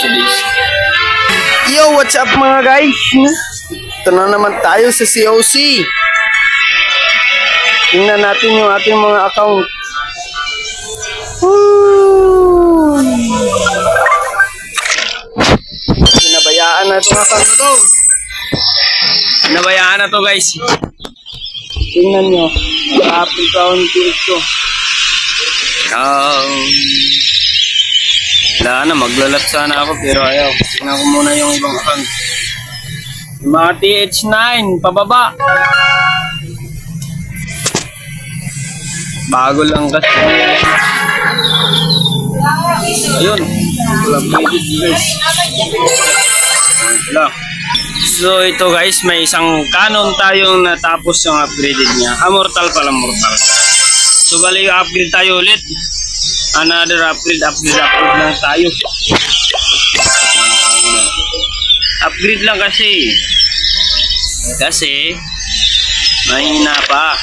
today's. Yo, what's up mga guys? Ito na naman tayo sa COC. Tingnan natin yung ating mga account. Pinabayaan na itong account na to. Pinabayaan na to guys. Tingnan nyo. Naka-upload ka on ko. Wala na, maglalap sana ako pero ayaw. Tingnan ko muna yung ibang account. Yung mga TH9, pababa. Bago lang kasi. Ayun. Updated guys. Wala. So ito guys, may isang Canon tayong natapos yung upgraded niya. Mortal pala, mortal. So bali yung upgrade tayo ulit. Another upgrade lang tayo. Upgrade lang kasi mahina pa.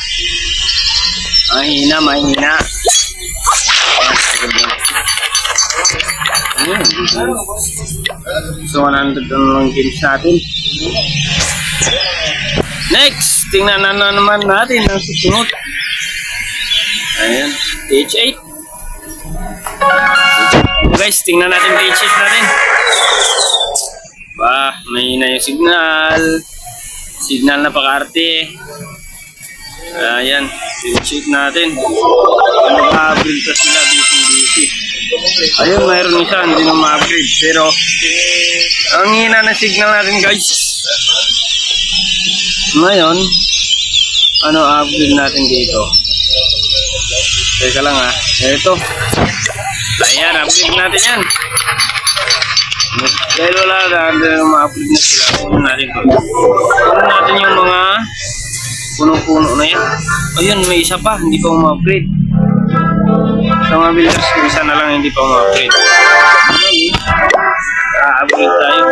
Mahina. So 100 ang games natin. Next, tingnan na naman natin ang susunod. Ayan, TH8. Guys, tingnan natin TH8 natin. Mahina yung signal. Signal na pakarte. Ayan, TH8 natin. Mag-upgrade pa sila dito. Ayun, mayroon isa, hindi na ma-upgrade. Pero, ang hina na signal natin guys. Ngayon, upgrade natin dito. Teka lang ha. Ito. Ayan, upgrade natin yan. Dahil wala na, ma-upgrade na sila. Puno natin to. Puno natin yung mga punong-puno na yan. Ayun, may isa pa, hindi pa ma-upgrade. Sa mga builders, isa na lang hindi pa ma-upgrade. Upgrade tayo.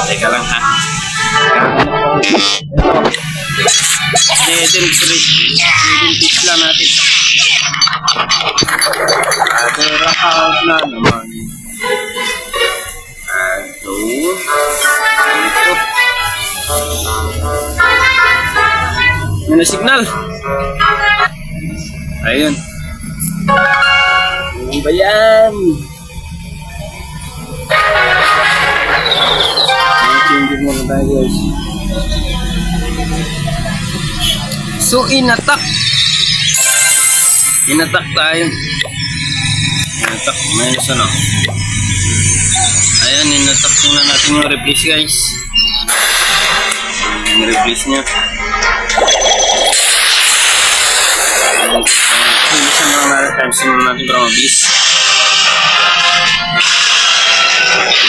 Teka lang ha. Identity lang natin. Other account na naman. Ito. Yan na signal. Ayun. Ano ba yan? Change muna tayo guys. So inatak tayo. Inatak. Minus ano. Ayan, inatak na natin yung replace guys. Yung replace nya. Bilisan mo lang times natin para mabilis.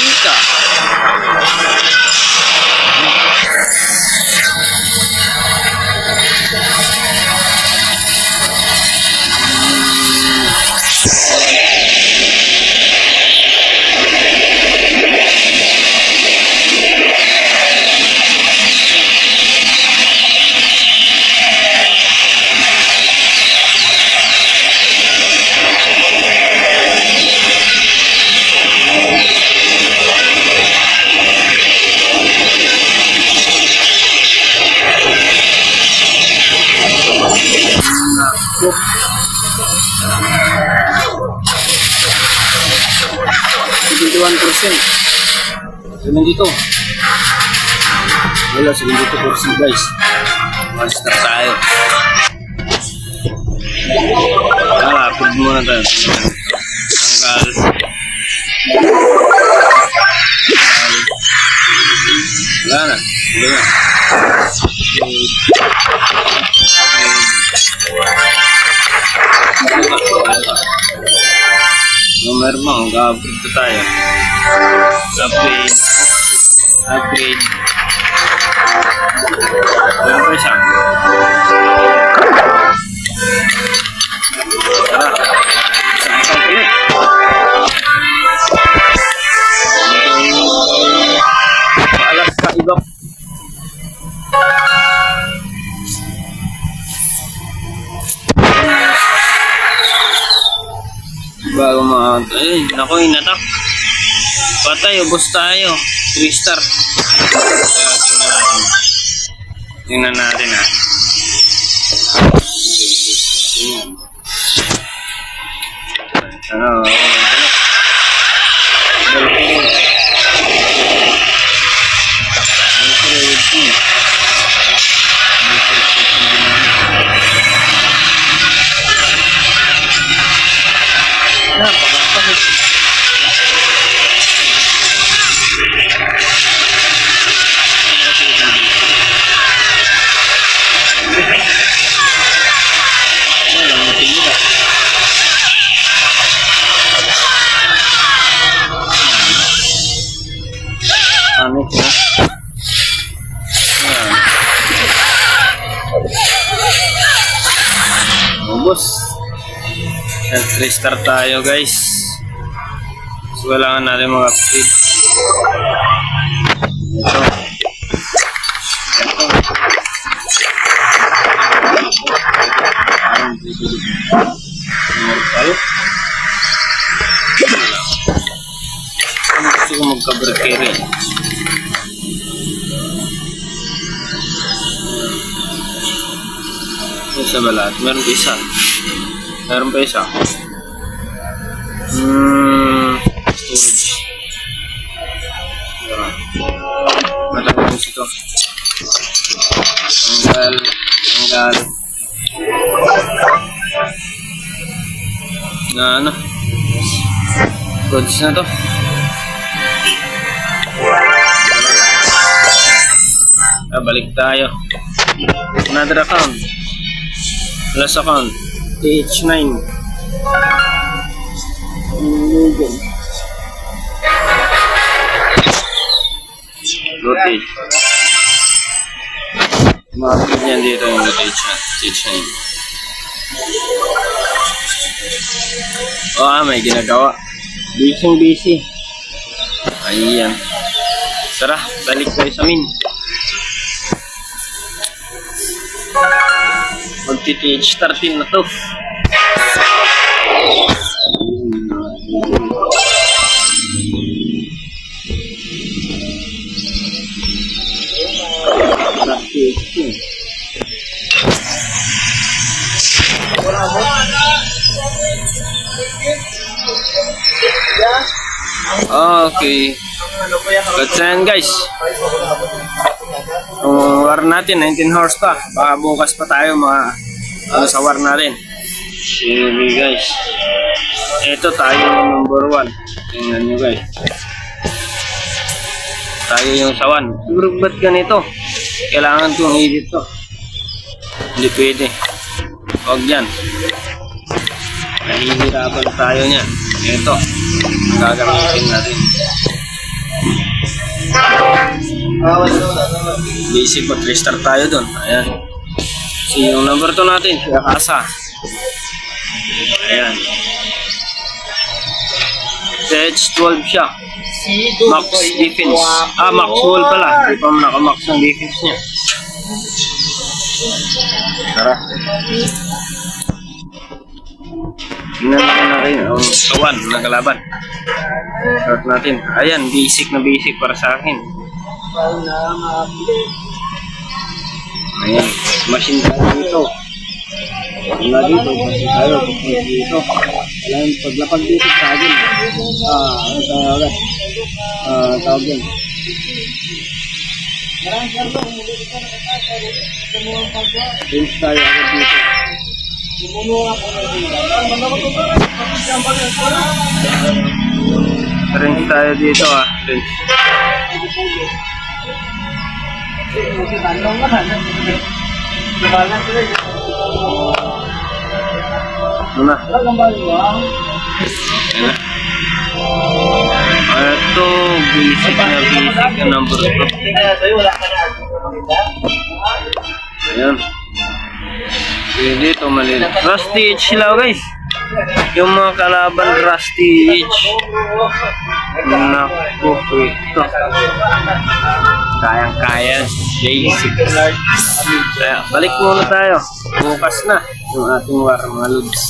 Ika. Ganun dito. Wala, 72% guys. Master tayo. Upload muna tayo. Tanggal. Wala na. Number mo, mag-upgrade tayo. Upgrade. Meron pa siya. Tara. Isang ulit. Alas ka iba. bago mga... Eh, naku, inatak. Patay, ubos tayo. 3 star. Kaya, tingnan natin ha. Ano, ano ko? Ubos. 3 star tayo guys. So, kailangan natin mga feed. Ito. Mortal. Gusto ko magka-breaker eh. Isa ba lahat? Meron pa isa. Meron pa isa. Storage. Matapos ito. Tanggal. Tanggal. Na ano? Goods na to. Balik tayo. Another account. Last account. TH9. Rotate. Makapit niyan dito yung rotation. TH9. May ginagawa. Busy. Ayan. Tara, balik tayo sa min. Magti-TH13 na to. Okay. Let's end guys. War natin 19 horse pa. Baka bukas pa tayo sa war natin. Sige guys. Ito tayo yung number 1. Tingnan nyo guys. Tayo yung sa 1. Siguro ba't ganito? Kailangan kong edit to. Hindi pwede. Huwag yan. Nahihirapan tayo niya. Ito. Gagamitin natin. Basic pa 3 star tayo dun. Ayan. So yung number 2 natin, si Akasa. Ayan. TH12 siya. Max defense. Max wall pala. Hindi pa naka-max ang defense niya. Tara. Tingnan natin sa 1 na kalaban. Start natin. Ayan, basic na basic para sa akin. Ayan, machine tayo dito. Wala dito, machine tayo. Dito. Alam, paglapag dito sa akin. Ano tawag? Tawag yan. Range tayo agad dito. Range tayo dito range. Ano? Ito, basic na number 2. Ayan. Dito maliit. Rusty Edge sila guys. Yung mga kalaban Rusty Edge. Naku, ito. Kayang-kaya. Basic. Kaya, balik muna tayo. Bukas na yung ating war mga lods.